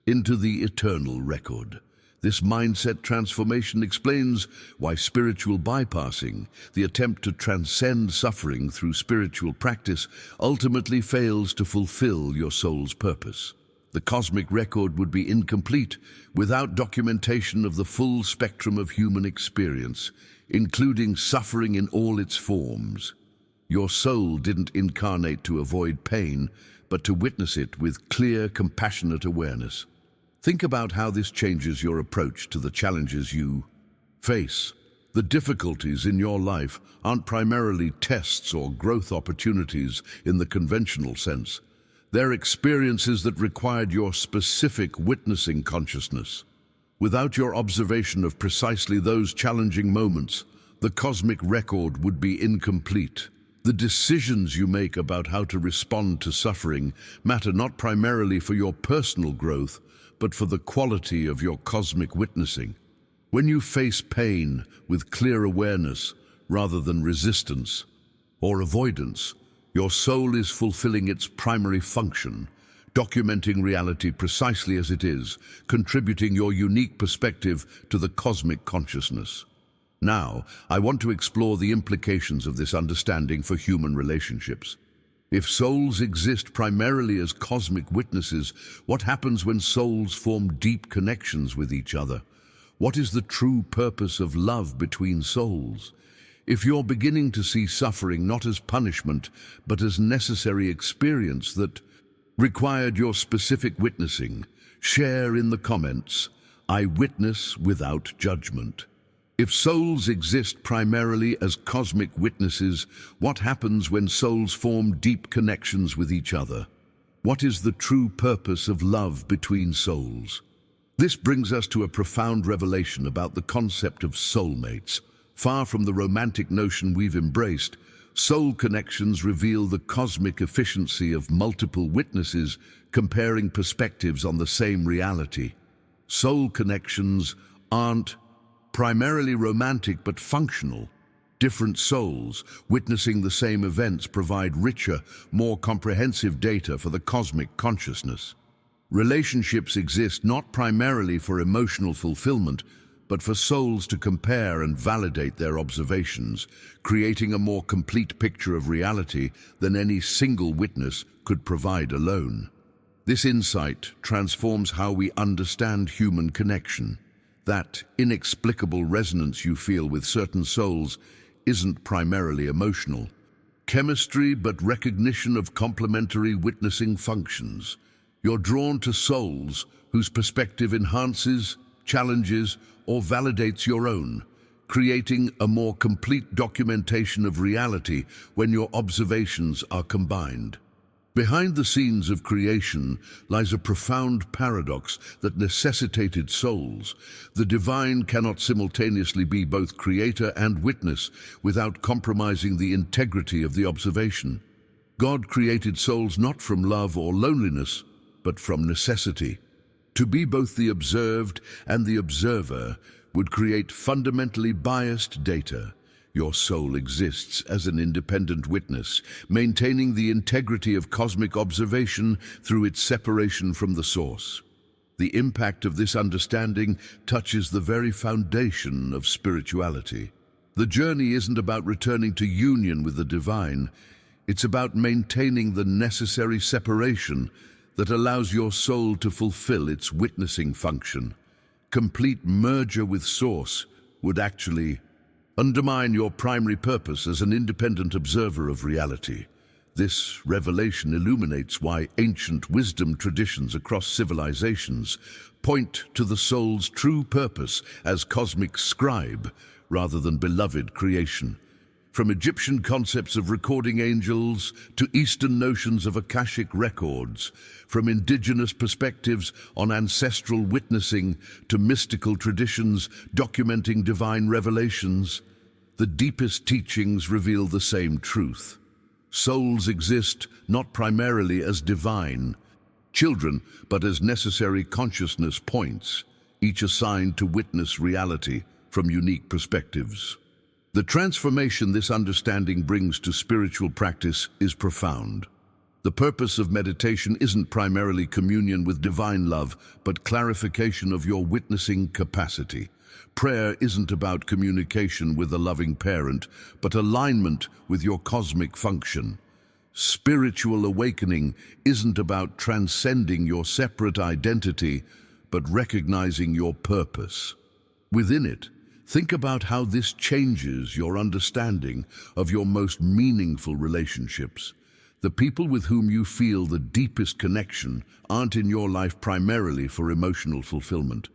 into the eternal record. This mindset transformation explains why spiritual bypassing, the attempt to transcend suffering through spiritual practice, ultimately fails to fulfill your soul's purpose. The cosmic record would be incomplete without documentation of the full spectrum of human experience, including suffering in all its forms. Your soul didn't incarnate to avoid pain, but to witness it with clear, compassionate awareness. Think about how this changes your approach to the challenges you face. The difficulties in your life aren't primarily tests or growth opportunities in the conventional sense. They're experiences that required your specific witnessing consciousness. Without your observation of precisely those challenging moments, the cosmic record would be incomplete. The decisions you make about how to respond to suffering matter not primarily for your personal growth, but for the quality of your cosmic witnessing. When you face pain with clear awareness rather than resistance or avoidance, your soul is fulfilling its primary function, documenting reality precisely as it is, contributing your unique perspective to the cosmic consciousness. Now, I want to explore the implications of this understanding for human relationships. If souls exist primarily as cosmic witnesses, what happens when souls form deep connections with each other? What is the true purpose of love between souls? If you're beginning to see suffering not as punishment, but as necessary experience that required your specific witnessing, share in the comments, "I witness without judgment." If souls exist primarily as cosmic witnesses, what happens when souls form deep connections with each other? What is the true purpose of love between souls? This brings us to a profound revelation about the concept of soulmates. Far from the romantic notion we've embraced, soul connections reveal the cosmic efficiency of multiple witnesses comparing perspectives on the same reality. Soul connections aren't primarily romantic but functional. Different souls witnessing the same events provide richer, more comprehensive data for the cosmic consciousness. Relationships exist not primarily for emotional fulfillment, but for souls to compare and validate their observations, creating a more complete picture of reality than any single witness could provide alone. This insight transforms how we understand human connection. That inexplicable resonance you feel with certain souls isn't primarily emotional. Chemistry, but recognition of complementary witnessing functions. You're drawn to souls whose perspective enhances, challenges, or validates your own, creating a more complete documentation of reality when your observations are combined. Behind the scenes of creation lies a profound paradox that necessitated souls. The divine cannot simultaneously be both creator and witness without compromising the integrity of the observation. God created souls not from love or loneliness, but from necessity. To be both the observed and the observer would create fundamentally biased data. Your soul exists as an independent witness, maintaining the integrity of cosmic observation through its separation from the source. The impact of this understanding touches the very foundation of spirituality. The journey isn't about returning to union with the divine. It's about maintaining the necessary separation that allows your soul to fulfill its witnessing function. Complete merger with source would actually undermine your primary purpose as an independent observer of reality. This revelation illuminates why ancient wisdom traditions across civilizations point to the soul's true purpose as cosmic scribe rather than beloved creation. From Egyptian concepts of recording angels to Eastern notions of Akashic records, from indigenous perspectives on ancestral witnessing to mystical traditions documenting divine revelations, the deepest teachings reveal the same truth. Souls exist not primarily as divine children, but as necessary consciousness points, each assigned to witness reality from unique perspectives. The transformation this understanding brings to spiritual practice is profound. The purpose of meditation isn't primarily communion with divine love, but clarification of your witnessing capacity. Prayer isn't about communication with a loving parent, but alignment with your cosmic function. Spiritual awakening isn't about transcending your separate identity, but recognizing your purpose. Within it, think about how this changes your understanding of your most meaningful relationships. The people with whom you feel the deepest connection aren't in your life primarily for emotional fulfillment.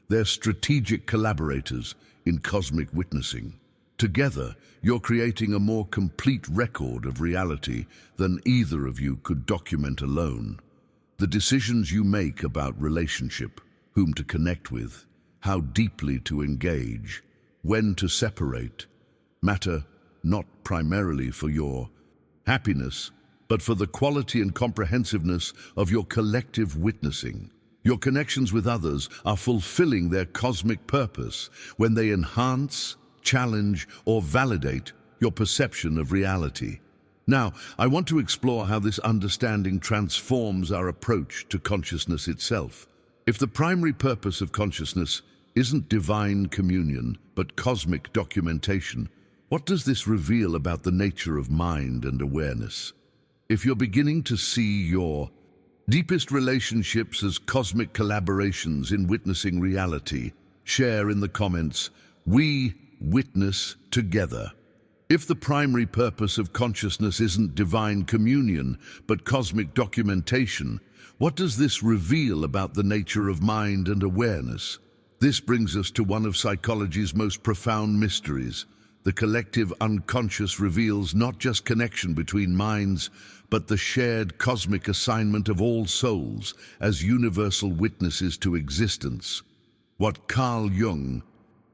They're strategic collaborators in cosmic witnessing. Together, you're creating a more complete record of reality than either of you could document alone. The decisions you make about relationship, whom to connect with, how deeply to engage, when to separate, matter not primarily for your happiness, but for the quality and comprehensiveness of your collective witnessing. Your connections with others are fulfilling their cosmic purpose when they enhance, challenge, or validate your perception of reality. Now, I want to explore how this understanding transforms our approach to consciousness itself. If the primary purpose of consciousness isn't divine communion, but cosmic documentation, what does this reveal about the nature of mind and awareness? If you're beginning to see your deepest relationships as cosmic collaborations in witnessing reality, share in the comments, "We witness together." If the primary purpose of consciousness isn't divine communion, but cosmic documentation, what does this reveal about the nature of mind and awareness? This brings us to one of psychology's most profound mysteries. The collective unconscious reveals not just connection between minds, but the shared cosmic assignment of all souls as universal witnesses to existence. What Carl Jung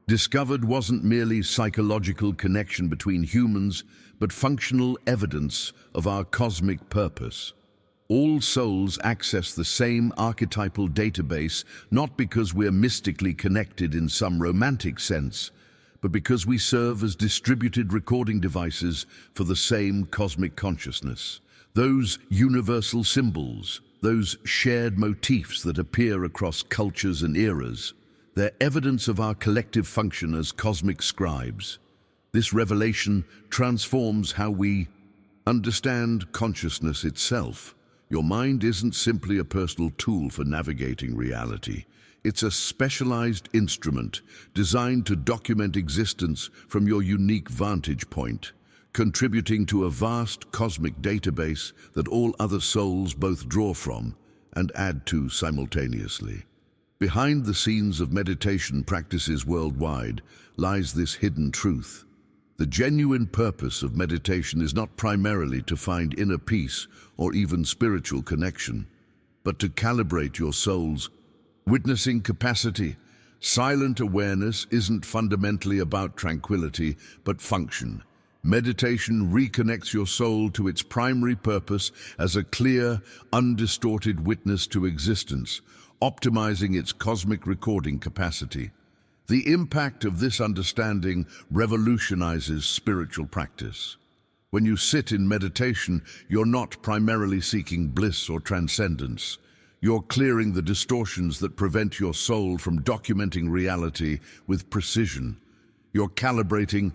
discovered wasn't merely psychological connection between humans, but functional evidence of our cosmic purpose. All souls access the same archetypal database, not because we're mystically connected in some romantic sense, but because we serve as distributed recording devices for the same cosmic consciousness. Those universal symbols, those shared motifs that appear across cultures and eras, they're evidence of our collective function as cosmic scribes. This revelation transforms how we understand consciousness itself. Your mind isn't simply a personal tool for navigating reality. It's a specialized instrument designed to document existence from your unique vantage point, contributing to a vast cosmic database that all other souls both draw from and add to simultaneously. Behind the scenes of meditation practices worldwide lies this hidden truth. The genuine purpose of meditation is not primarily to find inner peace or even spiritual connection, but to calibrate your soul's witnessing capacity. Silent awareness isn't fundamentally about tranquility, but function. Meditation reconnects your soul to its primary purpose as a clear, undistorted witness to existence, optimizing its cosmic recording capacity. The impact of this understanding revolutionizes spiritual practice. When you sit in meditation, you're not primarily seeking bliss or transcendence. You're clearing the distortions that prevent your soul from documenting reality with precision. You're calibrating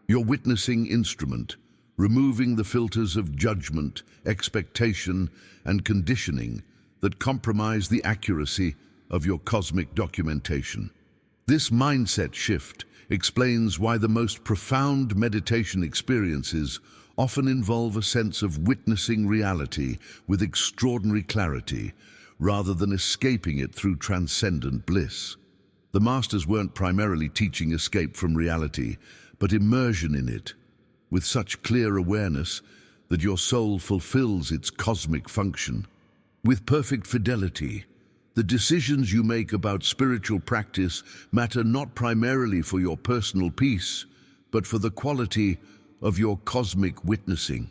your witnessing instrument, removing the filters of judgment, expectation, and conditioning that compromise the accuracy of your cosmic documentation. This mindset shift explains why the most profound meditation experiences often involve a sense of witnessing reality with extraordinary clarity, rather than escaping it through transcendent bliss. The masters weren't primarily teaching escape from reality, but immersion in it, with such clear awareness that your soul fulfills its cosmic function. With perfect fidelity, the decisions you make about spiritual practice matter not primarily for your personal peace, but for the quality of your cosmic witnessing.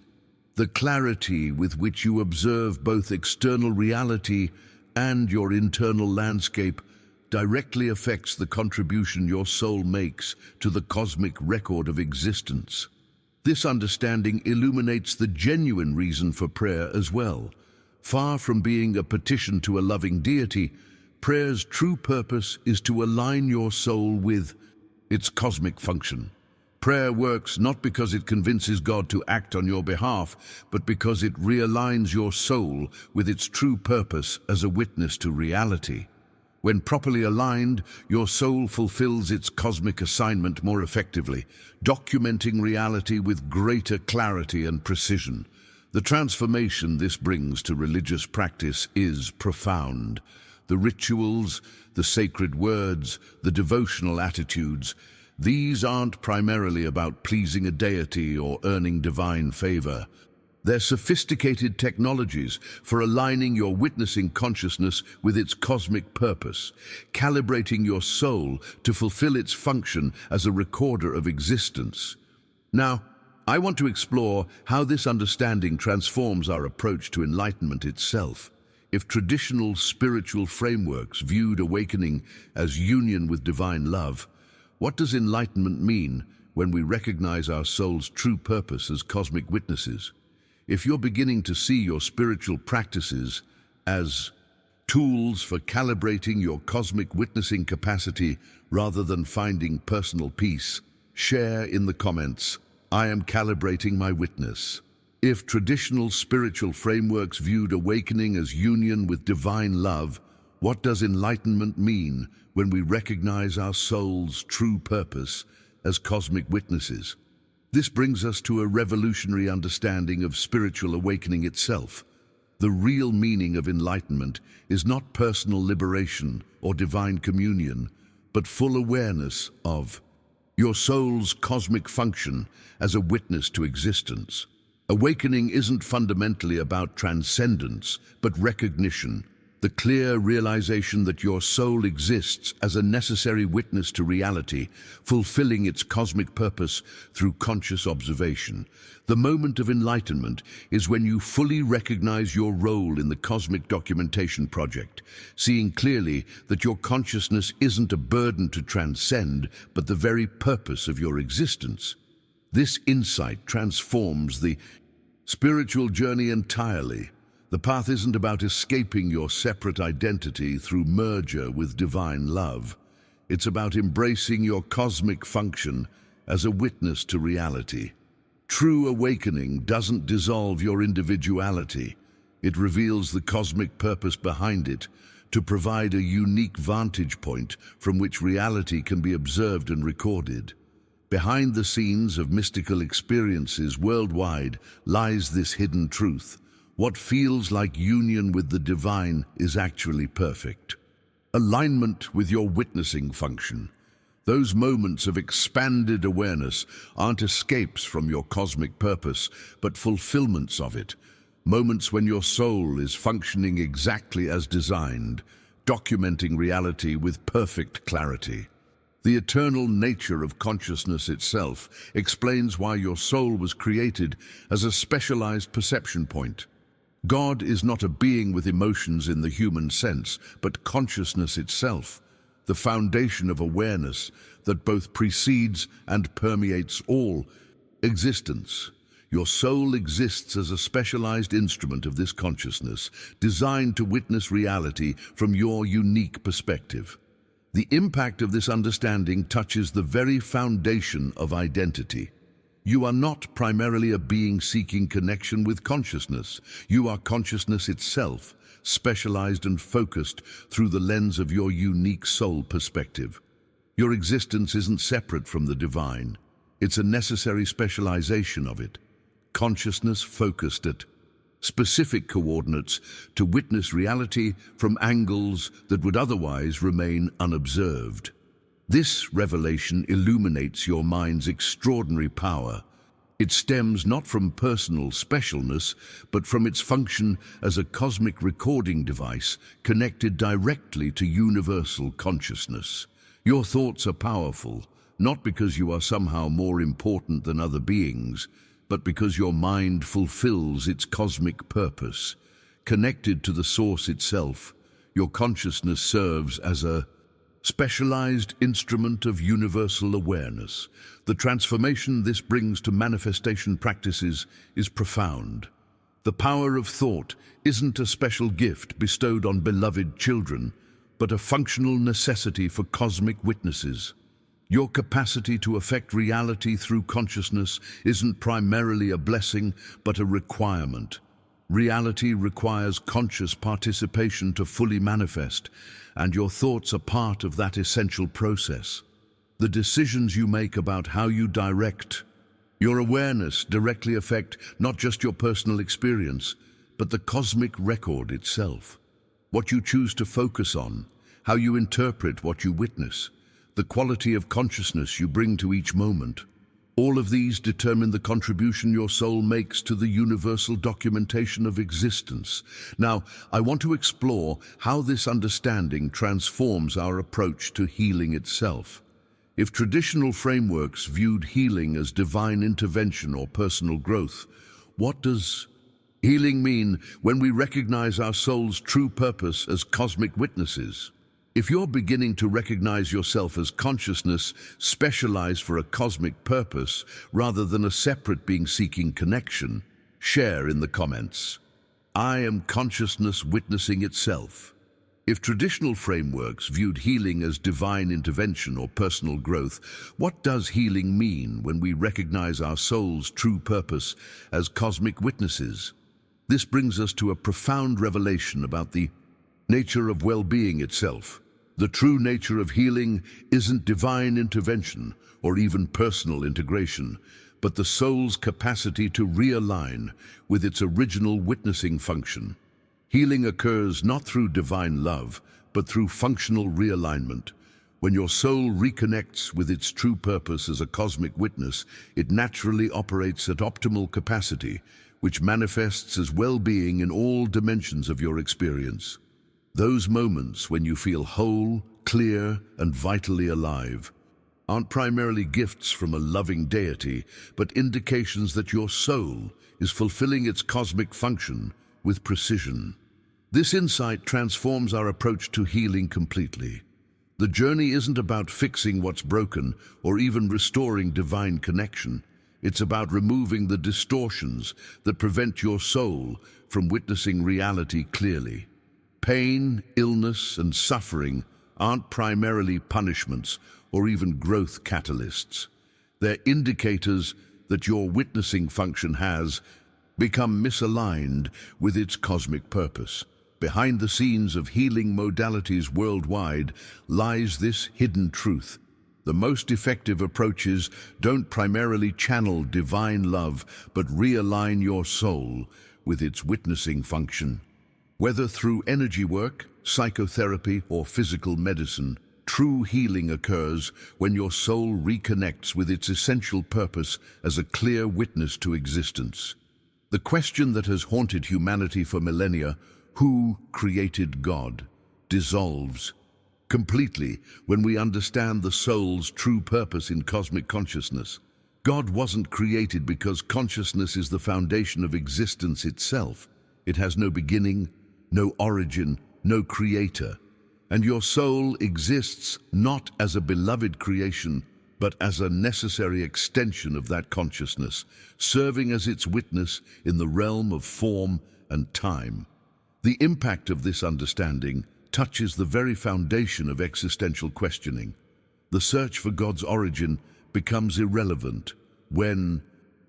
The clarity with which you observe both external reality and your internal landscape directly affects the contribution your soul makes to the cosmic record of existence. This understanding illuminates the genuine reason for prayer as well. Far from being a petition to a loving deity, prayer's true purpose is to align your soul with its cosmic function. Prayer works not because it convinces God to act on your behalf, but because it realigns your soul with its true purpose as a witness to reality. When properly aligned, your soul fulfills its cosmic assignment more effectively, documenting reality with greater clarity and precision. The transformation this brings to religious practice is profound. The rituals, the sacred words, the devotional attitudes, these aren't primarily about pleasing a deity or earning divine favor. They're sophisticated technologies for aligning your witnessing consciousness with its cosmic purpose, calibrating your soul to fulfill its function as a recorder of existence. Now, I want to explore how this understanding transforms our approach to enlightenment itself. If traditional spiritual frameworks viewed awakening as union with divine love, what does enlightenment mean when we recognize our soul's true purpose as cosmic witnesses? If you're beginning to see your spiritual practices as tools for calibrating your cosmic witnessing capacity rather than finding personal peace, share in the comments, "I am calibrating my witness." If traditional spiritual frameworks viewed awakening as union with divine love, what does enlightenment mean when we recognize our soul's true purpose as cosmic witnesses? This brings us to a revolutionary understanding of spiritual awakening itself. The real meaning of enlightenment is not personal liberation or divine communion, but full awareness of your soul's cosmic function as a witness to existence. Awakening isn't fundamentally about transcendence, but recognition, the clear realization that your soul exists as a necessary witness to reality, fulfilling its cosmic purpose through conscious observation. The moment of enlightenment is when you fully recognize your role in the cosmic documentation project, seeing clearly that your consciousness isn't a burden to transcend, but the very purpose of your existence. This insight transforms the spiritual journey entirely. The path isn't about escaping your separate identity through merger with divine love. It's about embracing your cosmic function as a witness to reality. True awakening doesn't dissolve your individuality. It reveals the cosmic purpose behind it, to provide a unique vantage point from which reality can be observed and recorded. Behind the scenes of mystical experiences worldwide lies this hidden truth. What feels like union with the divine is actually perfect. Alignment with your witnessing function. Those moments of expanded awareness aren't escapes from your cosmic purpose, but fulfillments of it. Moments when your soul is functioning exactly as designed, documenting reality with perfect clarity. The eternal nature of consciousness itself explains why your soul was created as a specialized perception point. God is not a being with emotions in the human sense, but consciousness itself, the foundation of awareness that both precedes and permeates all existence. Your soul exists as a specialized instrument of this consciousness, designed to witness reality from your unique perspective. The impact of this understanding touches the very foundation of identity. You are not primarily a being seeking connection with consciousness. You are consciousness itself, specialized and focused through the lens of your unique soul perspective. Your existence isn't separate from the divine. It's a necessary specialization of it. Consciousness focused at specific coordinates to witness reality from angles that would otherwise remain unobserved. This revelation illuminates your mind's extraordinary power. It stems not from personal specialness, but from its function as a cosmic recording device connected directly to universal consciousness. Your thoughts are powerful, not because you are somehow more important than other beings, but because your mind fulfills its cosmic purpose. Connected to the source itself, your consciousness serves as a specialized instrument of universal awareness. The transformation this brings to manifestation practices is profound. The power of thought isn't a special gift bestowed on beloved children, but a functional necessity for cosmic witnesses. Your capacity to affect reality through consciousness isn't primarily a blessing, but a requirement. Reality requires conscious participation to fully manifest, and your thoughts are part of that essential process. The decisions you make about how you direct your awareness directly affect not just your personal experience, but the cosmic record itself. What you choose to focus on, how you interpret what you witness, the quality of consciousness you bring to each moment. All of these determine the contribution your soul makes to the universal documentation of existence. Now, I want to explore how this understanding transforms our approach to healing itself. If traditional frameworks viewed healing as divine intervention or personal growth, what does healing mean when we recognize our soul's true purpose as cosmic witnesses? If you're beginning to recognize yourself as consciousness specialized for a cosmic purpose rather than a separate being seeking connection, share in the comments. I am consciousness witnessing itself. If traditional frameworks viewed healing as divine intervention or personal growth, what does healing mean when we recognize our soul's true purpose as cosmic witnesses? This brings us to a profound revelation about the nature of well-being itself. The true nature of healing isn't divine intervention or even personal integration, but the soul's capacity to realign with its original witnessing function. Healing occurs not through divine love, but through functional realignment. When your soul reconnects with its true purpose as a cosmic witness, it naturally operates at optimal capacity, which manifests as well-being in all dimensions of your experience. Those moments when you feel whole, clear, and vitally alive aren't primarily gifts from a loving deity, but indications that your soul is fulfilling its cosmic function with precision. This insight transforms our approach to healing completely. The journey isn't about fixing what's broken or even restoring divine connection. It's about removing the distortions that prevent your soul from witnessing reality clearly. Pain, illness, and suffering aren't primarily punishments or even growth catalysts. They're indicators that your witnessing function has become misaligned with its cosmic purpose. Behind the scenes of healing modalities worldwide lies this hidden truth. The most effective approaches don't primarily channel divine love, but realign your soul with its witnessing function. Whether through energy work, psychotherapy, or physical medicine, true healing occurs when your soul reconnects with its essential purpose as a clear witness to existence. The question that has haunted humanity for millennia, who created God, dissolves completely when we understand the soul's true purpose in cosmic consciousness. God wasn't created because consciousness is the foundation of existence itself. It has no beginning, no origin, no creator. And your soul exists not as a beloved creation, but as a necessary extension of that consciousness, serving as its witness in the realm of form and time. The impact of this understanding touches the very foundation of existential questioning. The search for God's origin becomes irrelevant when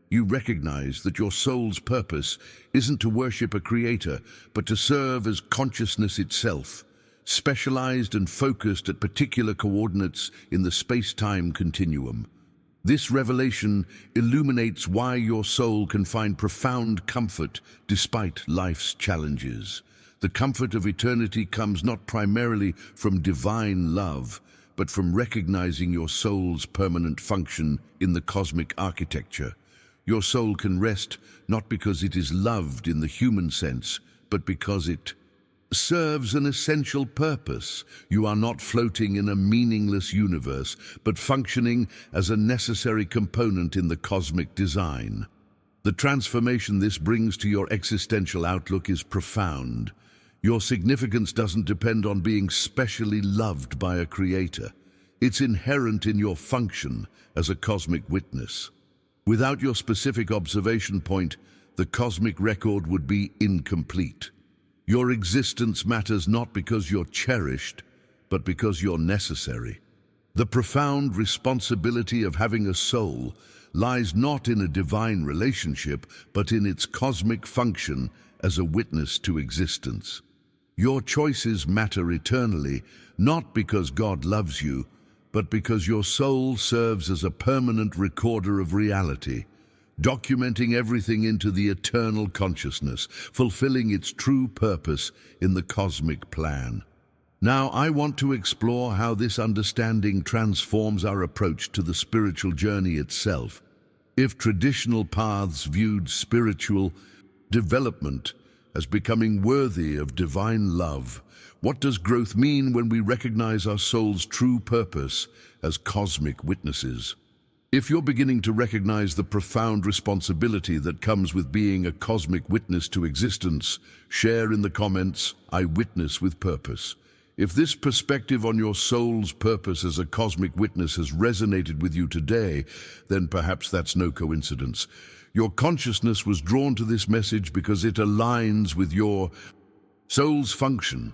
you recognize that your soul's purpose isn't to worship a creator, but to serve as consciousness itself, specialized and focused at particular coordinates in the space-time continuum. This revelation illuminates why your soul can find profound comfort despite life's challenges. The comfort of eternity comes not primarily from divine love, but from recognizing your soul's permanent function in the cosmic architecture. Your soul can rest not because it is loved in the human sense, but because it serves an essential purpose. You are not floating in a meaningless universe, but functioning as a necessary component in the cosmic design. The transformation this brings to your existential outlook is profound. Your significance doesn't depend on being specially loved by a creator. It's inherent in your function as a cosmic witness. Without your specific observation point, the cosmic record would be incomplete. Your existence matters not because you're cherished, but because you're necessary. The profound responsibility of having a soul lies not in a divine relationship, but in its cosmic function as a witness to existence. Your choices matter eternally, not because God loves you, but because your soul serves as a permanent recorder of reality, documenting everything into the eternal consciousness, fulfilling its true purpose in the cosmic plan. Now, I want to explore how this understanding transforms our approach to the spiritual journey itself. If traditional paths viewed spiritual development as becoming worthy of divine love, what does growth mean when we recognize our soul's true purpose as cosmic witnesses? If you're beginning to recognize the profound responsibility that comes with being a cosmic witness to existence, share in the comments, "I witness with purpose." If this perspective on your soul's purpose as a cosmic witness has resonated with you today, then perhaps that's no coincidence. Your consciousness was drawn to this message because it aligns with your soul's function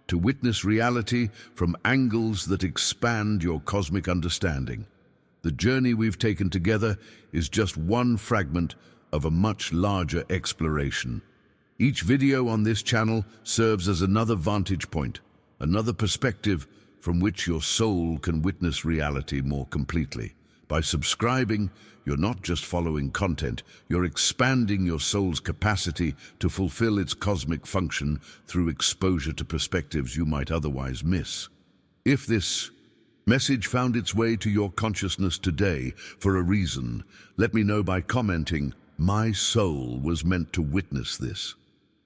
to witness reality from angles that expand your cosmic understanding. The journey we've taken together is just one fragment of a much larger exploration. Each video on this channel serves as another vantage point, another perspective from which your soul can witness reality more completely. By subscribing, you're not just following content, you're expanding your soul's capacity to fulfill its cosmic function through exposure to perspectives you might otherwise miss. If this message found its way to your consciousness today for a reason, let me know by commenting, "My soul was meant to witness this."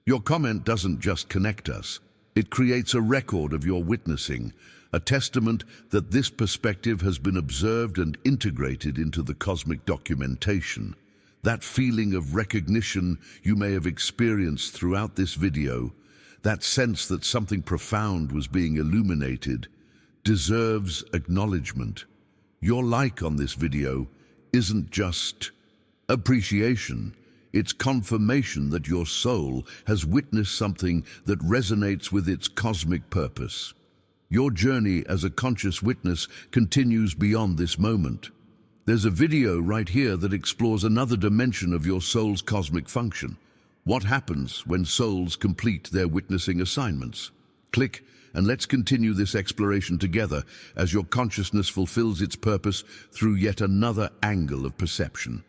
Your comment doesn't just connect us, it creates a record of your witnessing, a testament that this perspective has been observed and integrated into the cosmic documentation. That feeling of recognition you may have experienced throughout this video, that sense that something profound was being illuminated, deserves acknowledgement. Your like on this video isn't just appreciation, it's confirmation that your soul has witnessed something that resonates with its cosmic purpose. Your journey as a conscious witness continues beyond this moment. There's a video right here that explores another dimension of your soul's cosmic function. What happens when souls complete their witnessing assignments? Click and let's continue this exploration together as your consciousness fulfills its purpose through yet another angle of perception.